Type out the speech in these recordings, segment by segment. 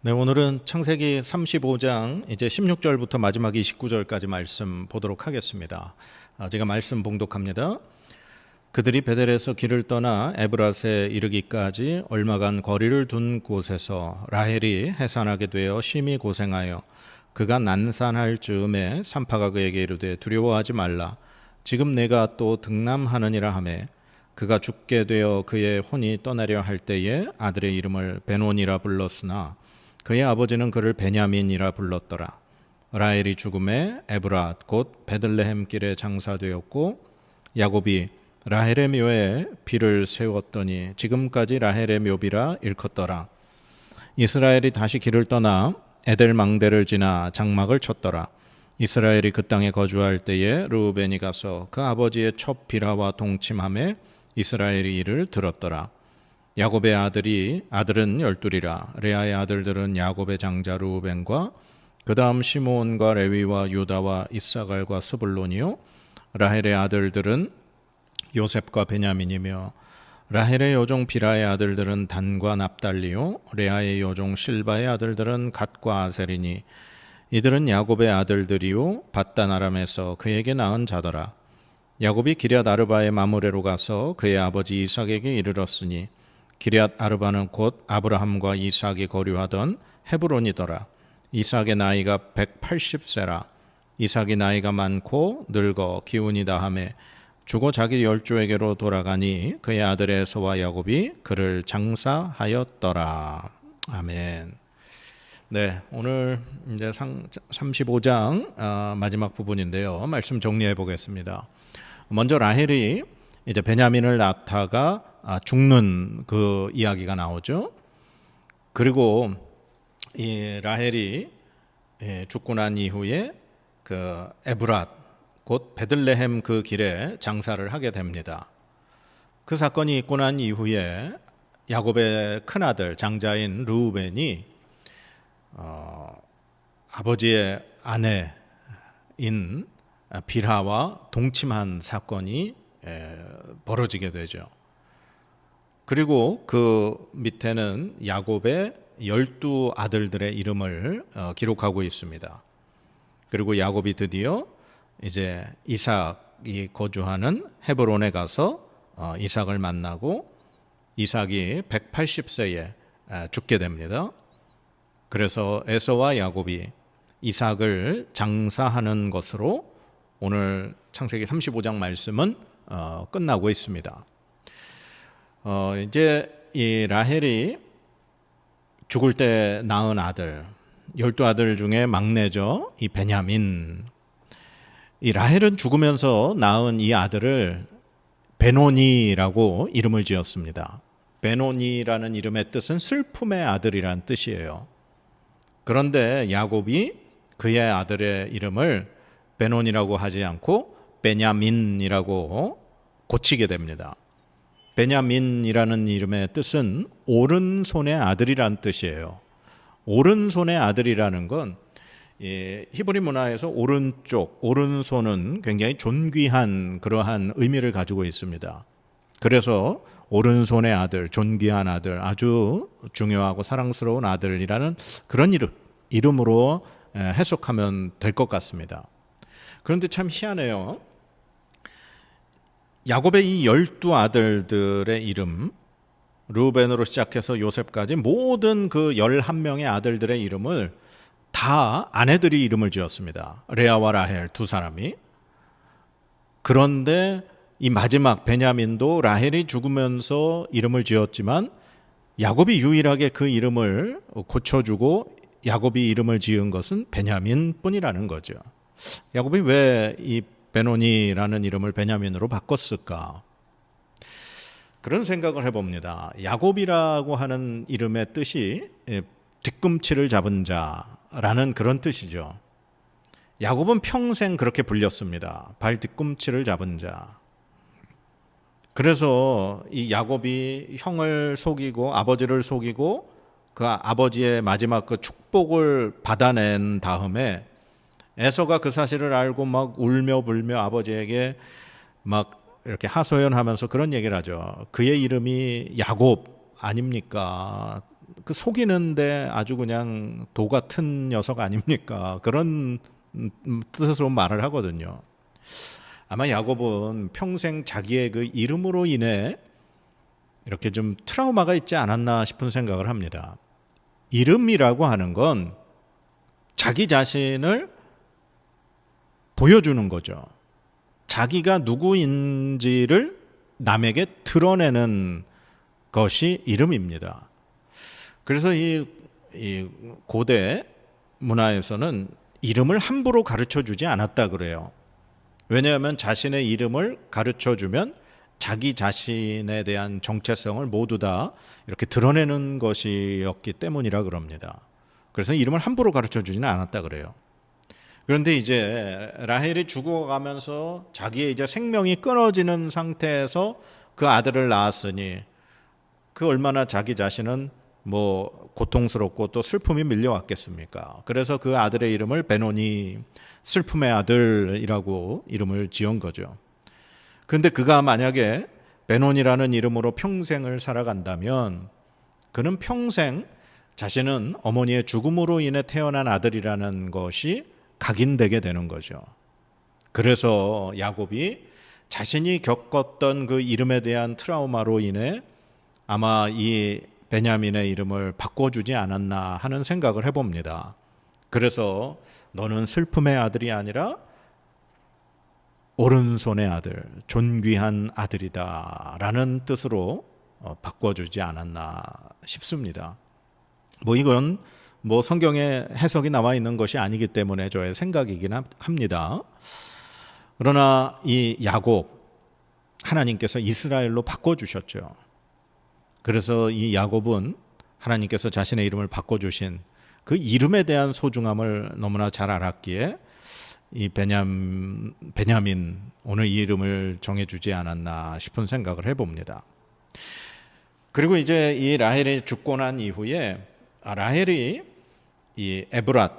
네, 오늘은 창세기 35장 이제 16절부터 마지막 29절까지 말씀 보도록 하겠습니다. 제가 말씀 봉독합니다. 그들이 베델에서 길을 떠나 에브랏에 이르기까지 얼마간 거리를 둔 곳에서 라헬이 해산하게 되어 심히 고생하여 그가 난산할 즈음에 산파가 그에게 이르되 두려워하지 말라. 지금 내가 또 등남하느니라 하매 그가 죽게 되어 그의 혼이 떠나려 할 때에 아들의 이름을 베논이라 불렀으나 그의 아버지는 그를 베냐민이라 불렀더라. 라헬이 죽음에 에브랏 곧 베들레헴 길에 장사되었고 야곱이 라헬의 묘에 비를 세웠더니 지금까지 라헬의 묘비라 일컫더라. 이스라엘이 다시 길을 떠나 에델 망대를 지나 장막을 쳤더라. 이스라엘이 그 땅에 거주할 때에 르우벤이 가서 그 아버지의 첩 비라와 동침하매 이스라엘이 이를 들었더라. 야곱의 아들은 12이라. 레아의 아들들은 야곱의 장자 르우벤과 그 다음 시므온과 레위와 유다와 이사갈과 스불론이요. 라헬의 아들들은 요셉과 베냐민이며 라헬의 여종 비라의 아들들은 단과 납달리요. 레아의 여종 실바의 아들들은 갓과 아셀이니 이들은 야곱의 아들들이요 밧단 아람에서 그에게 낳은 자더라. 야곱이 기럇 아르바의 마므레로 가서 그의 아버지 이삭에게 이르렀으니 기럇 아르바는 곧 아브라함과 이삭이 거류하던 헤브론이더라. 이삭의 나이가 180세라. 이삭이 나이가 많고 늙어 기운이 다하매 죽어 자기 열조에게로 돌아가니 그의 아들 에서와 야곱이 그를 장사하였더라. 아멘. 네, 오늘 이제 35장 마지막 부분인데요. 말씀 정리해 보겠습니다. 먼저 라헬이 이제 베냐민을 낳다가 죽는 그 이야기가 나오죠. 그리고 이 라헬이 죽고 난 이후에 그 에브랏 곧 베들레헴 그 길에 장사를 하게 됩니다. 그 사건이 있고 난 이후에 야곱의 큰아들 장자인 르우벤이 아버지의 아내인 빌하와 동침한 사건이 벌어지게 되죠. 그리고 그 밑에는 야곱의 12아들들의 이름을 기록하고 있습니다. 그리고 야곱이 드디어 이제 이삭이 거주하는 헤브론에 가서 이삭을 만나고 이삭이 180세에 죽게 됩니다. 그래서 에서와 야곱이 이삭을 장사하는 것으로 오늘 창세기 35장 말씀은 끝나고 있습니다. 이제 이 라헬이 죽을 때 낳은 아들 12아들 중에 막내죠. 이 베냐민. 이 라헬은 죽으면서 낳은 이 아들을 베노니라고 이름을 지었습니다. 베노니라는 이름의 뜻은 슬픔의 아들이란 뜻이에요. 그런데 야곱이 그의 아들의 이름을 베논이라고 하지 않고 베냐민이라고 고치게 됩니다. 베냐민이라는 이름의 뜻은 오른손의 아들이란 뜻이에요. 오른손의 아들이라는 건 히브리 문화에서 오른손은 굉장히 존귀한 그러한 의미를 가지고 있습니다. 그래서 오른손의 아들, 존귀한 아들, 아주 중요하고 사랑스러운 아들이라는 그런 이름으로 해석하면 될 것 같습니다. 그런데 참 희한해요. 야곱의 이 12아들들의 이름, 르우벤으로 시작해서 요셉까지 모든 그 11명의 아들들의 이름을 다 아내들이 이름을 지었습니다. 레아와 라헬 두 사람이. 그런데 이 마지막 베냐민도 라헬이 죽으면서 이름을 지었지만 야곱이 유일하게 그 이름을 고쳐주고 야곱이 이름을 지은 것은 베냐민뿐이라는 거죠. 야곱이 왜 이 베노니라는 이름을 베냐민으로 바꿨을까? 그런 생각을 해봅니다. 야곱이라고 하는 이름의 뜻이 뒤꿈치를 잡은 자라는 그런 뜻이죠. 야곱은 평생 그렇게 불렸습니다. 발 뒤꿈치를 잡은 자. 그래서 이 야곱이 형을 속이고 아버지를 속이고 그 아버지의 마지막 그 축복을 받아낸 다음에 에서가 그 사실을 알고 막 울며 불며 아버지에게 막 이렇게 하소연하면서 그런 얘기를 하죠. 그의 이름이 야곱 아닙니까? 그 속이는데 아주 그냥 도 같은 녀석 아닙니까? 그런 뜻으로 말을 하거든요. 아마 야곱은 평생 자기의 그 이름으로 인해 이렇게 좀 트라우마가 있지 않았나 싶은 생각을 합니다. 이름이라고 하는 건 자기 자신을 보여주는 거죠. 자기가 누구인지를 남에게 드러내는 것이 이름입니다. 그래서 이 고대 문화에서는 이름을 함부로 가르쳐 주지 않았다 그래요. 왜냐하면 자신의 이름을 가르쳐 주면 자기 자신에 대한 정체성을 모두 다 이렇게 드러내는 것이었기 때문이라 그럽니다. 그래서 이름을 함부로 가르쳐 주지는 않았다 그래요. 그런데 이제 라헬이 죽어가면서 자기의 이제 생명이 끊어지는 상태에서 그 아들을 낳았으니 그 얼마나 자기 자신은 뭐 고통스럽고 또 슬픔이 밀려왔겠습니까? 그래서 그 아들의 이름을 베노니, 슬픔의 아들이라고 이름을 지은 거죠. 그런데 그가 만약에 베논이라는 이름으로 평생을 살아간다면 그는 평생 자신은 어머니의 죽음으로 인해 태어난 아들이라는 것이 각인되게 되는 거죠. 그래서 야곱이 자신이 겪었던 그 이름에 대한 트라우마로 인해 아마 이 베냐민의 이름을 바꿔주지 않았나 하는 생각을 해봅니다. 그래서 너는 슬픔의 아들이 아니라 오른손의 아들, 존귀한 아들이다 라는 뜻으로 바꿔주지 않았나 싶습니다. 뭐 이건 뭐 성경에 해석이 나와 있는 것이 아니기 때문에 저의 생각이긴 합니다. 그러나 이 야곱, 하나님께서 이스라엘로 바꿔주셨죠. 그래서 이 야곱은 하나님께서 자신의 이름을 바꿔주신 그 이름에 대한 소중함을 너무나 잘 알았기에 이 베냐민 오늘 이 이름을 정해주지 않았나 싶은 생각을 해봅니다. 그리고 이제 이 라헬이 죽고 난 이후에 라헬이 이 에브랏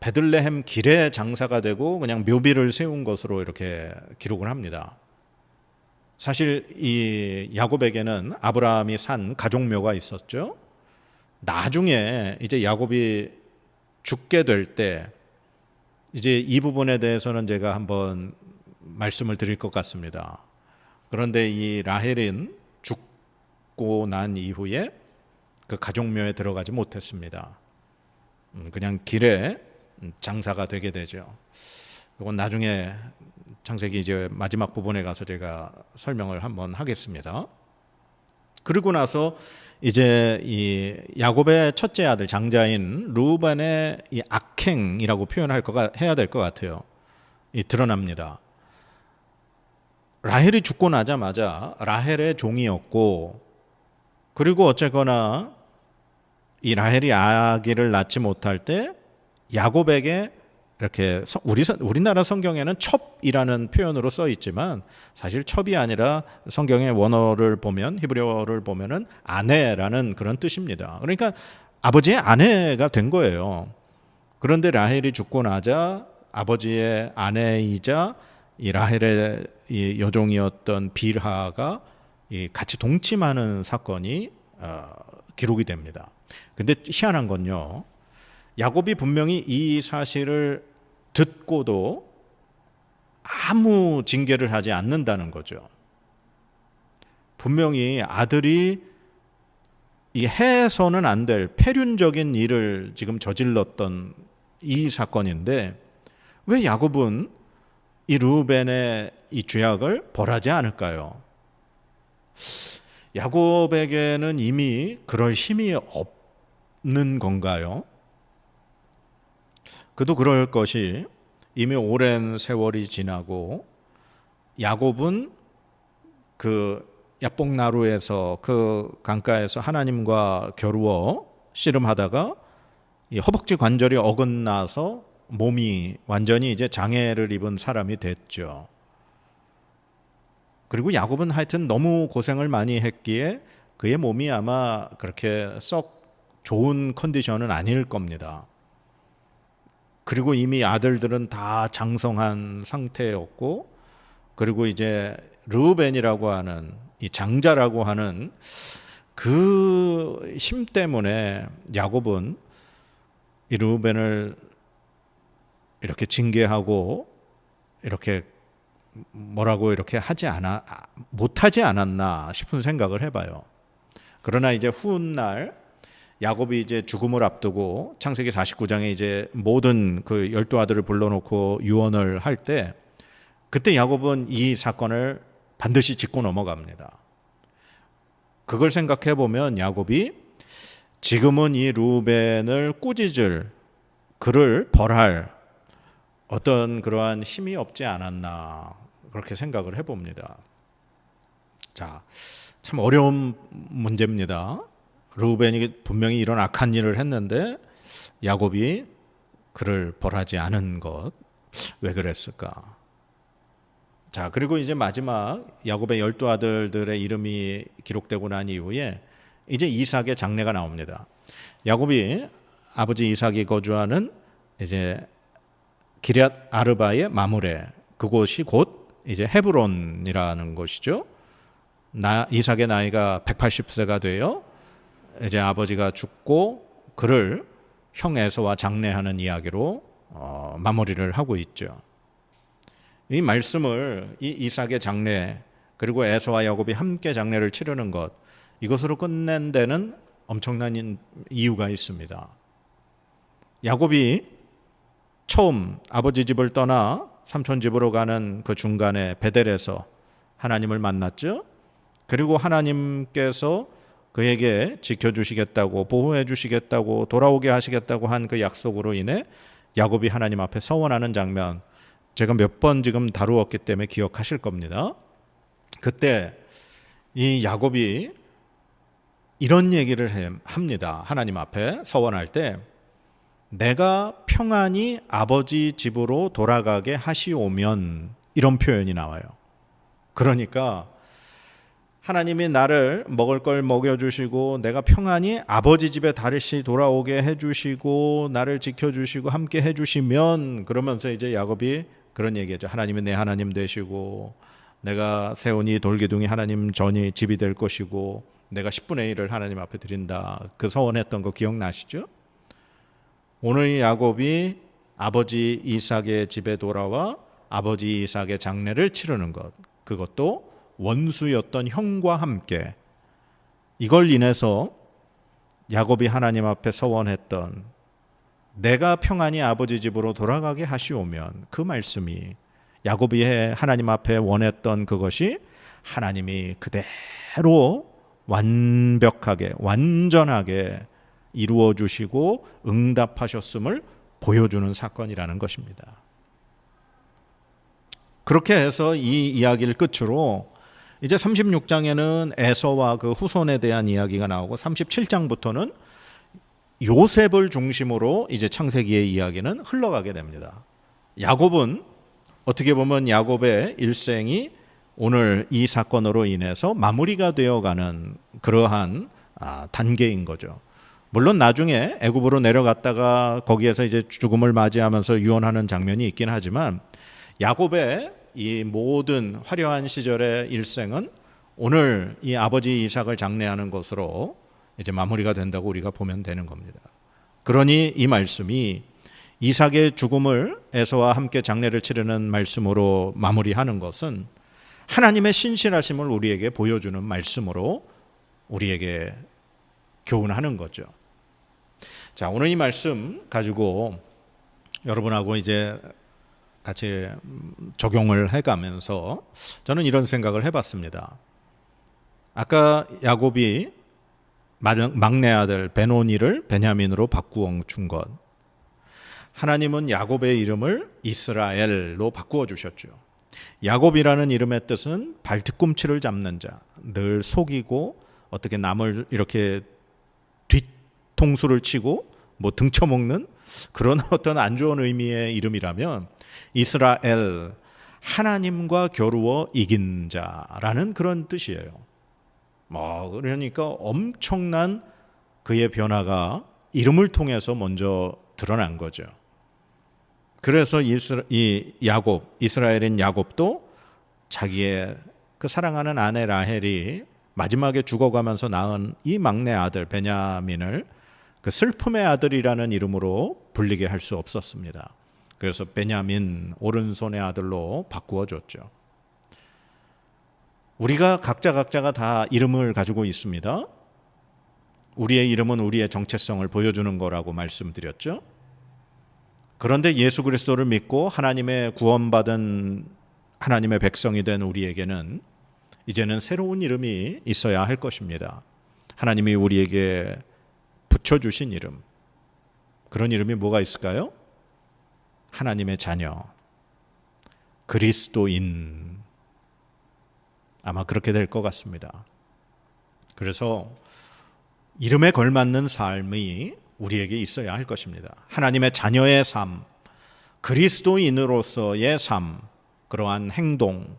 베들레헴 길에 장사가 되고 그냥 묘비를 세운 것으로 이렇게 기록을 합니다. 사실 이 야곱에게는 아브라함이 산 가족묘가 있었죠. 나중에 이제 야곱이 죽게 될 때 이제 이 부분에 대해서는 제가 한번 말씀을 드릴 것 같습니다. 그런데 이 라헬은 죽고 난 이후에 그 가족묘에 들어가지 못했습니다. 그냥 길에 장사가 되게 되죠. 이건 나중에 창세기 이제 마지막 부분에 가서 제가 설명을 한번 하겠습니다. 그리고 나서 이제 이 야곱의 첫째 아들 장자인 루벤의 이 악행이라고 해야 될 것 같아요. 이 드러납니다. 라헬이 죽고 나자마자 라헬의 종이었고, 그리고 어쨌거나 이 라헬이 아기를 낳지 못할 때 야곱에게 이렇게 우리나라 성경에는 첩이라는 표현으로 써 있지만 사실 첩이 아니라 성경의 원어를 보면 히브리어를 보면은 아내라는 그런 뜻입니다. 그러니까 아버지의 아내가 된 거예요. 그런데 라헬이 죽고 나자 아버지의 아내이자 이 라헬의 이 여종이었던 빌하가 같이 동침하는 사건이 기록이 됩니다. 근데 희한한 건요. 야곱이 분명히 이 사실을 듣고도 아무 징계를 하지 않는다는 거죠. 분명히 아들이 이 해서는 안 될 폐륜적인 일을 지금 저질렀던 이 사건인데 왜 야곱은 이 르우벤의 이 죄악을 벌하지 않을까요? 야곱에게는 이미 그럴 힘이 없는 건가요? 그도 그럴 것이 이미 오랜 세월이 지나고 야곱은 그 야복나루에서 그 강가에서 하나님과 겨루어 씨름하다가 이 허벅지 관절이 어긋나서 몸이 완전히 이제 장애를 입은 사람이 됐죠. 그리고 야곱은 하여튼 너무 고생을 많이 했기에 그의 몸이 아마 그렇게 썩 좋은 컨디션은 아닐 겁니다. 그리고 이미 아들들은 다 장성한 상태였고, 그리고 이제 르우벤이라고 하는 이 장자라고 하는 그 힘 때문에 야곱은 이 르우벤을 이렇게 징계하고 이렇게 뭐라고 이렇게 못하지 않았나 싶은 생각을 해봐요. 그러나 이제 훗날 야곱이 이제 죽음을 앞두고 창세기 49장에 이제 모든 그 12아들을 불러놓고 유언을 할 때, 그때 야곱은 이 사건을 반드시 짚고 넘어갑니다. 그걸 생각해 보면 야곱이 지금은 이 르우벤을 꾸짖을, 그를 벌할 어떤 그러한 힘이 없지 않았나, 그렇게 생각을 해봅니다. 자, 참 어려운 문제입니다. 르우벤이 분명히 이런 악한 일을 했는데 야곱이 그를 벌하지 않은 것, 왜 그랬을까? 자, 그리고 이제 마지막 야곱의 12아들들의 이름이 기록되고 난 이후에 이제 이삭의 장례가 나옵니다. 야곱이 아버지 이삭이 거주하는 이제 기럇 아르바의 마므레, 그곳이 곧 이제 헤브론이라는 곳이죠. 이삭의 나이가 180세가 되어 이제 아버지가 죽고 그를 형 에서와 장례하는 이야기로 마무리를 하고 있죠. 이 말씀을 이 이삭의 장례, 그리고 에서와 야곱이 함께 장례를 치르는 것, 이것으로 끝낸 데는 엄청난 이유가 있습니다. 야곱이 처음 아버지 집을 떠나 삼촌 집으로 가는 그 중간에 베델에서 하나님을 만났죠. 그리고 하나님께서 그에게 지켜주시겠다고, 보호해 주시겠다고, 돌아오게 하시겠다고 한 그 약속으로 인해 야곱이 하나님 앞에 서원하는 장면, 제가 몇 번 지금 다루었기 때문에 기억하실 겁니다. 그때 이 야곱이 이런 얘기를 합니다. 하나님 앞에 서원할 때, 내가 평안히 아버지 집으로 돌아가게 하시오면, 이런 표현이 나와요. 그러니까 하나님이 나를 먹을 걸 먹여주시고 내가 평안히 아버지 집에 다시 돌아오게 해주시고 나를 지켜주시고 함께 해주시면, 그러면서 이제 야곱이 그런 얘기죠. 하나님이 내 하나님 되시고 내가 세우니 돌기둥이 하나님 전이 집이 될 것이고 내가 10분의 1을 하나님 앞에 드린다. 그 서원했던 거 기억나시죠? 오늘 야곱이 아버지 이삭의 집에 돌아와 아버지 이삭의 장례를 치르는 것, 그것도 원수였던 형과 함께, 이걸 인해서 야곱이 하나님 앞에 서원했던 내가 평안히 아버지 집으로 돌아가게 하시오면, 그 말씀이 야곱이 하나님 앞에 원했던 그것이 하나님이 그대로 완벽하게 완전하게 이루어 주시고 응답하셨음을 보여주는 사건이라는 것입니다. 그렇게 해서 이 이야기를 끝으로 이제 36장에는 에서와 그 후손에 대한 이야기가 나오고 37장부터는 요셉을 중심으로 이제 창세기의 이야기는 흘러가게 됩니다. 야곱은 어떻게 보면 야곱의 일생이 오늘 이 사건으로 인해서 마무리가 되어가는 그러한 단계인 거죠. 물론 나중에 애굽으로 내려갔다가 거기에서 이제 죽음을 맞이하면서 유언하는 장면이 있긴 하지만 야곱의 이 모든 화려한 시절의 일생은 오늘 이 아버지 이삭을 장례하는 것으로 이제 마무리가 된다고 우리가 보면 되는 겁니다. 그러니 이 말씀이 이삭의 죽음을 에서와 함께 장례를 치르는 말씀으로 마무리하는 것은 하나님의 신실하심을 우리에게 보여주는 말씀으로 우리에게 교훈하는 거죠. 자, 오늘 이 말씀 가지고 여러분하고 이제 같이 적용을 해가면서 저는 이런 생각을 해봤습니다. 아까 야곱이 막내 아들 베노니를 베냐민으로 바꾸어 준 것, 하나님은 야곱의 이름을 이스라엘로 바꾸어 주셨죠. 야곱이라는 이름의 뜻은 발뒤꿈치를 잡는 자, 늘 속이고 어떻게 남을 이렇게 뒤통수를 치고 뭐 등쳐먹는 그런 어떤 안 좋은 의미의 이름이라면, 이스라엘, 하나님과 겨루어 이긴 자라는 그런 뜻이에요. 그러니까 엄청난 그의 변화가 이름을 통해서 먼저 드러난 거죠. 그래서 이 야곱, 이스라엘인 야곱도 자기의 그 사랑하는 아내 라헬이 마지막에 죽어가면서 낳은 이 막내 아들 베냐민을 그 슬픔의 아들이라는 이름으로 불리게 할 수 없었습니다. 그래서 베냐민, 오른손의 아들로 바꾸어 줬죠. 우리가 각자가 다 이름을 가지고 있습니다. 우리의 이름은 우리의 정체성을 보여주는 거라고 말씀드렸죠. 그런데 예수 그리스도를 믿고 하나님의 구원받은 하나님의 백성이 된 우리에게는 이제는 새로운 이름이 있어야 할 것입니다. 하나님이 우리에게 붙여주신 이름, 그런 이름이 뭐가 있을까요? 하나님의 자녀, 그리스도인, 아마 그렇게 될 것 같습니다. 그래서 이름에 걸맞는 삶이 우리에게 있어야 할 것입니다. 하나님의 자녀의 삶, 그리스도인으로서의 삶, 그러한 행동,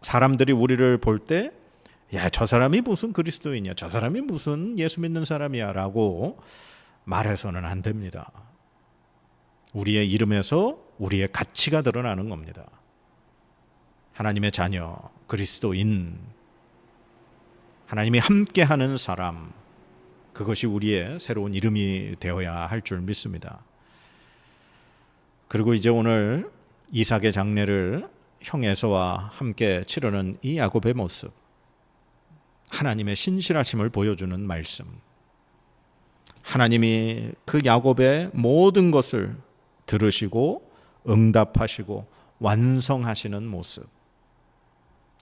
사람들이 우리를 볼 때 야, 저 사람이 무슨 그리스도인이야, 저 사람이 무슨 예수 믿는 사람이야 라고 말해서는 안 됩니다. 우리의 이름에서 우리의 가치가 드러나는 겁니다. 하나님의 자녀, 그리스도인, 하나님이 함께하는 사람, 그것이 우리의 새로운 이름이 되어야 할 줄 믿습니다. 그리고 이제 오늘 이삭의 장례를 형 에서와 함께 치르는 이 야곱의 모습, 하나님의 신실하심을 보여주는 말씀, 하나님이 그 야곱의 모든 것을 들으시고 응답하시고 완성하시는 모습,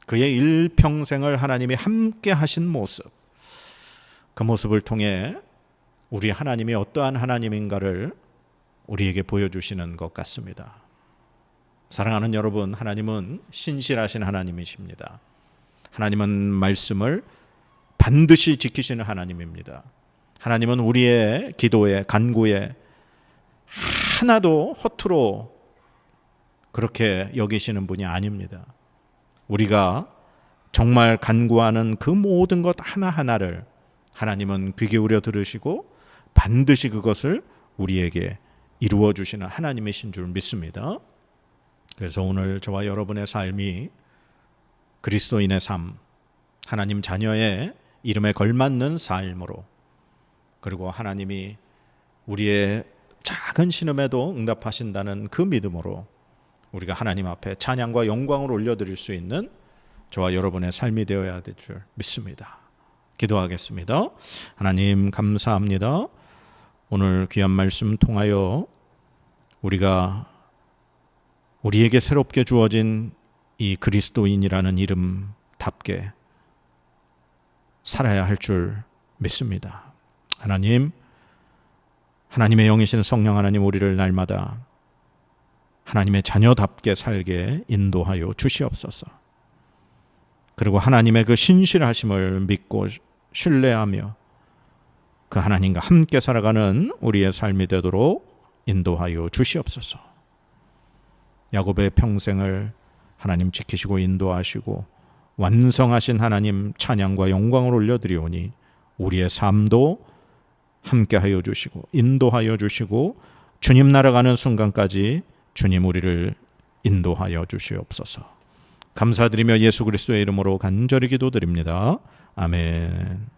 그의 일평생을 하나님이 함께 하신 모습, 그 모습을 통해 우리 하나님이 어떠한 하나님인가를 우리에게 보여주시는 것 같습니다. 사랑하는 여러분, 하나님은 신실하신 하나님이십니다. 하나님은 말씀을 반드시 지키시는 하나님입니다. 하나님은 우리의 기도에, 간구에 하나도 허투루 그렇게 여기시는 분이 아닙니다. 우리가 정말 간구하는 그 모든 것 하나하나를 하나님은 귀 기울여 들으시고 반드시 그것을 우리에게 이루어 주시는 하나님이신 줄 믿습니다. 그래서 오늘 저와 여러분의 삶이 그리스도인의 삶, 하나님 자녀의 이름에 걸맞는 삶으로, 그리고 하나님이 우리의 작은 신음에도 응답하신다는 그 믿음으로 우리가 하나님 앞에 찬양과 영광을 올려드릴 수 있는 저와 여러분의 삶이 되어야 될 줄 믿습니다. 기도하겠습니다. 하나님 감사합니다. 오늘 귀한 말씀 통하여 우리에게 새롭게 주어진 이 그리스도인이라는 이름답게 살아야 할 줄 믿습니다. 하나님의 영이신 성령 하나님, 우리를 날마다 하나님의 자녀답게 살게 인도하여 주시옵소서. 그리고 하나님의 그 신실하심을 믿고 신뢰하며 그 하나님과 함께 살아가는 우리의 삶이 되도록 인도하여 주시옵소서. 야곱의 평생을 하나님 지키시고 인도하시고 완성하신 하나님 찬양과 영광을 올려드리오니 우리의 삶도 함께하여 주시고 인도하여 주시고 주님 날아가는 순간까지 주님 우리를 인도하여 주시옵소서. 감사드리며 예수 그리스도의 이름으로 간절히 기도드립니다. 아멘.